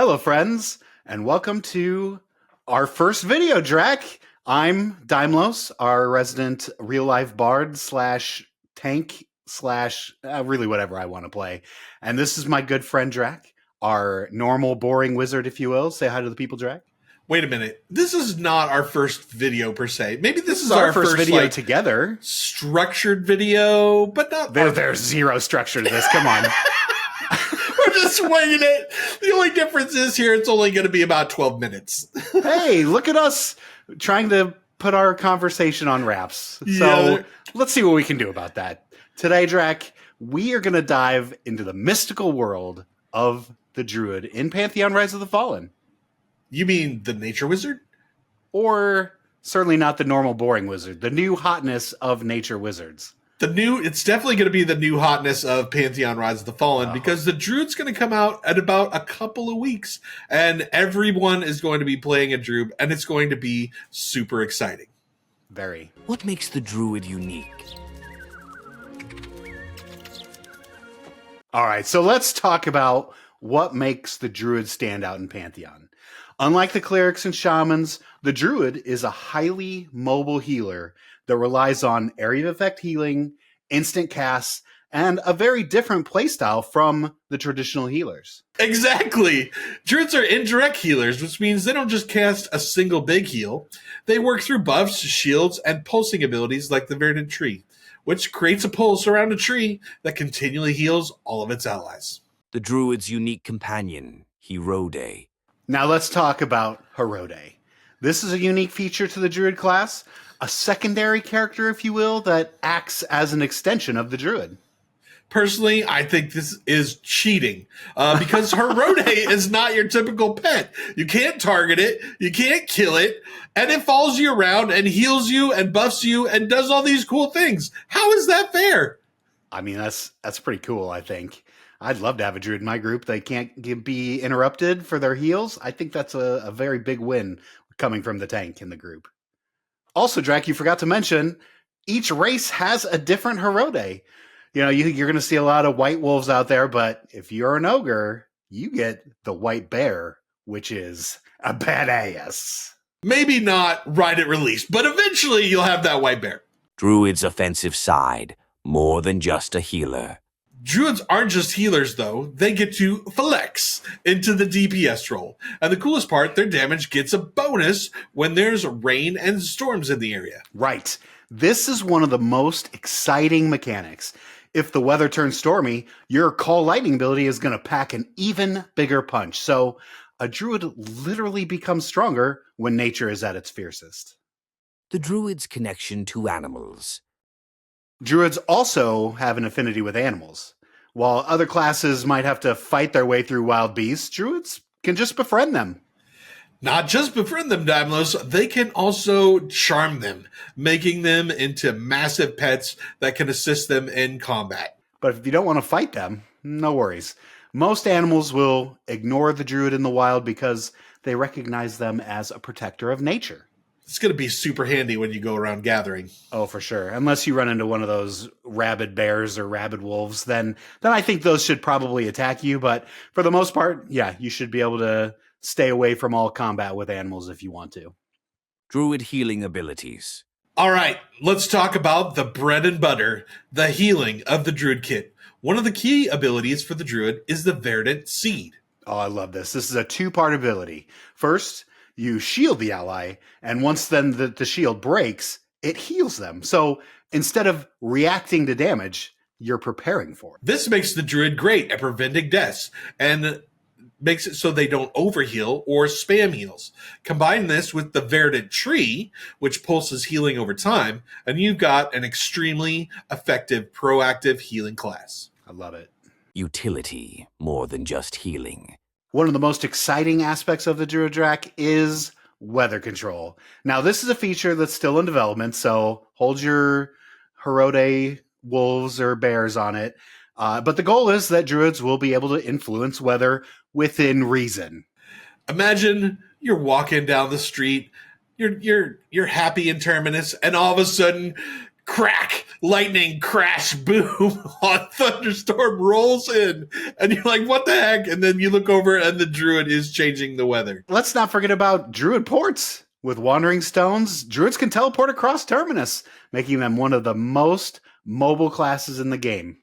Hello, friends, and welcome to our first video, Drac. I'm Daimlos, our resident real-life bard slash tank slash really whatever I want to play. And this is my good friend, Drac, our normal, boring wizard, if you will. Say hi to the people, Drac. Wait a minute. This is not our first video, per se. Maybe this is our first video like, together. Structured video, but not... There's zero structure to this. Come on. We're just winging it. The only difference is here it's only going to be about 12 minutes. Hey, look at us trying to put our conversation on wraps. So let's see what we can do about that. Today, Drac, we are going to dive into the mystical world of the Druid in Pantheon Rise of the Fallen. You mean the nature wizard? Or certainly not the normal boring wizard. The new hotness of nature wizards. It's definitely going to be the new hotness of Pantheon Rise of the Fallen because the Druid's going to come out at about a couple of weeks and everyone is going to be playing a Druid and it's going to be super exciting. Very. What makes the Druid unique? All right, so let's talk about what makes the Druid stand out in Pantheon. Unlike the clerics and shamans, the Druid is a highly mobile healer that relies on area of effect healing, instant casts, and a very different playstyle from the traditional healers. Exactly. Druids are indirect healers, which means they don't just cast a single big heal. They work through buffs, shields, and pulsing abilities like the Verdant Tree, which creates a pulse around a tree that continually heals all of its allies. The Druid's unique companion, Hirode. Now let's talk about Herode. This is a unique feature to the Druid class, a secondary character, if you will, that acts as an extension of the Druid. Personally, I think this is cheating because Herode is not your typical pet. You can't target it, you can't kill it, and it follows you around and heals you and buffs you and does all these cool things. How is that fair? I mean, that's pretty cool, I think. I'd love to have a Druid in my group. They can't be interrupted for their heals. I think that's a very big win coming from the tank in the group. Also, Drac, you forgot to mention, each race has a different Herode. You know, you're going to see a lot of white wolves out there, but if you're an ogre, you get the white bear, which is a badass. Maybe not right at release, but eventually you'll have that white bear. Druid's offensive side, more than just a healer. Druids aren't just healers, though. They get to flex into the DPS role. And the coolest part, their damage gets a bonus when there's rain and storms in the area. Right. This is one of the most exciting mechanics. If the weather turns stormy, your Call Lightning ability is going to pack an even bigger punch. So a Druid literally becomes stronger when nature is at its fiercest. The Druid's connection to animals. Druids also have an affinity with animals. While other classes might have to fight their way through wild beasts, Druids can just befriend them. Not just befriend them, Daimlos, they can also charm them, making them into massive pets that can assist them in combat. But if you don't want to fight them, no worries. Most animals will ignore the Druid in the wild because they recognize them as a protector of nature. It's going to be super handy when you go around gathering. Oh, for sure. Unless you run into one of those rabid bears or rabid wolves, then I think those should probably attack you. But for the most part, yeah, you should be able to stay away from all combat with animals if you want to. Druid healing abilities. All right, let's talk about the bread and butter, the healing of the Druid kit. One of the key abilities for the Druid is the Verdant Seed. Oh, I love this. This is a two-part ability. First, you shield the ally, and once then the shield breaks, it heals them. So instead of reacting to damage, you're preparing for it. This makes the Druid great at preventing deaths and makes it so they don't overheal or spam heals. Combine this with the Verdant Tree, which pulses healing over time, and you've got an extremely effective proactive healing class. I love it. Utility, more than just healing. One of the most exciting aspects of the Druid Drac is weather control. Now, this is a feature that's still in development, so hold your Herode wolves or bears on it. But the goal is that Druids will be able to influence weather within reason. Imagine you're walking down the street, you're happy in Terminus, and all of a sudden, crack, lightning, crash, boom, hot thunderstorm rolls in. And you're like, what the heck? And then you look over and the druid is changing the weather. Let's not forget about druid ports. With Wandering Stones, druids can teleport across Terminus, making them one of the most mobile classes in the game.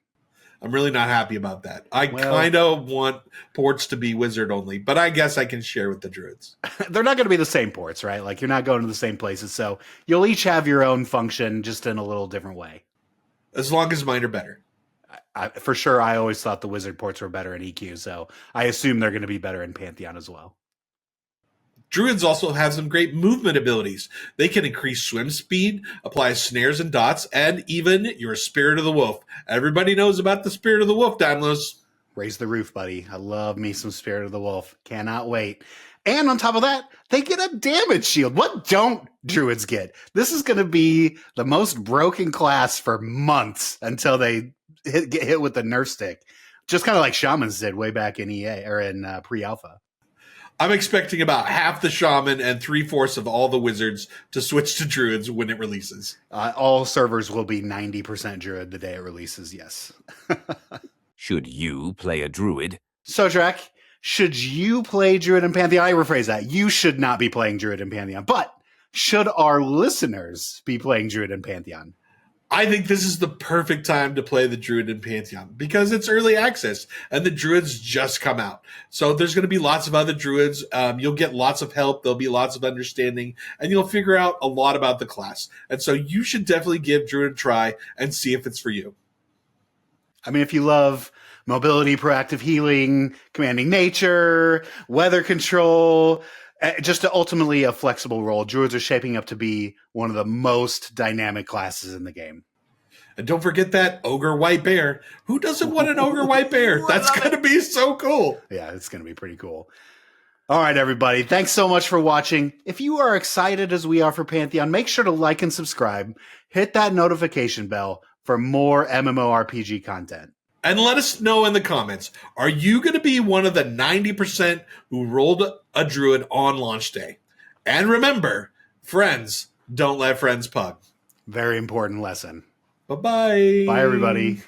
I'm really not happy about that. I kind of want ports to be wizard only, but I guess I can share with the druids. They're not going to be the same ports, right? Like, you're not going to the same places, so you'll each have your own function, just in a little different way. As long as mine are better. For sure, I always thought the wizard ports were better in EQ, so I assume they're going to be better in Pantheon as well. Druids also have some great movement abilities. They can increase swim speed, apply snares and dots, and even your Spirit of the Wolf. Everybody knows about the Spirit of the Wolf, Daimlos. Raise the roof, buddy. I love me some Spirit of the Wolf. Cannot wait. And on top of that, they get a damage shield. What don't druids get? This is going to be the most broken class for months until they get hit with the nerf stick. Just kind of like shamans did way back in EA or in pre-alpha. I'm expecting about half the shaman and 3/4 of all the wizards to switch to druids when it releases. All servers will be 90% druid the day it releases, yes. Should you play a druid? So, Drek, should you play druid in Pantheon? I rephrase that. You should not be playing druid in Pantheon. But should our listeners be playing druid in Pantheon? I think this is the perfect time to play the Druid in Pantheon because it's early access and the Druids just come out. So there's going to be lots of other Druids. You'll get lots of help. There'll be lots of understanding and you'll figure out a lot about the class. And so you should definitely give Druid a try and see if it's for you. I mean, if you love mobility, proactive healing, commanding nature, weather control, just ultimately a flexible role, druids are shaping up to be one of the most dynamic classes in the game. And don't forget that ogre white bear. Who doesn't want an ogre white bear? That's going to be so cool. Yeah, it's going to be pretty cool. All right, everybody. Thanks so much for watching. If you are excited as we are for Pantheon, make sure to like and subscribe. Hit that notification bell for more MMORPG content. And let us know in the comments, are you going to be one of the 90% who rolled a druid on launch day? And remember, friends don't let friends pug. Very important lesson. Bye-bye. Bye, everybody.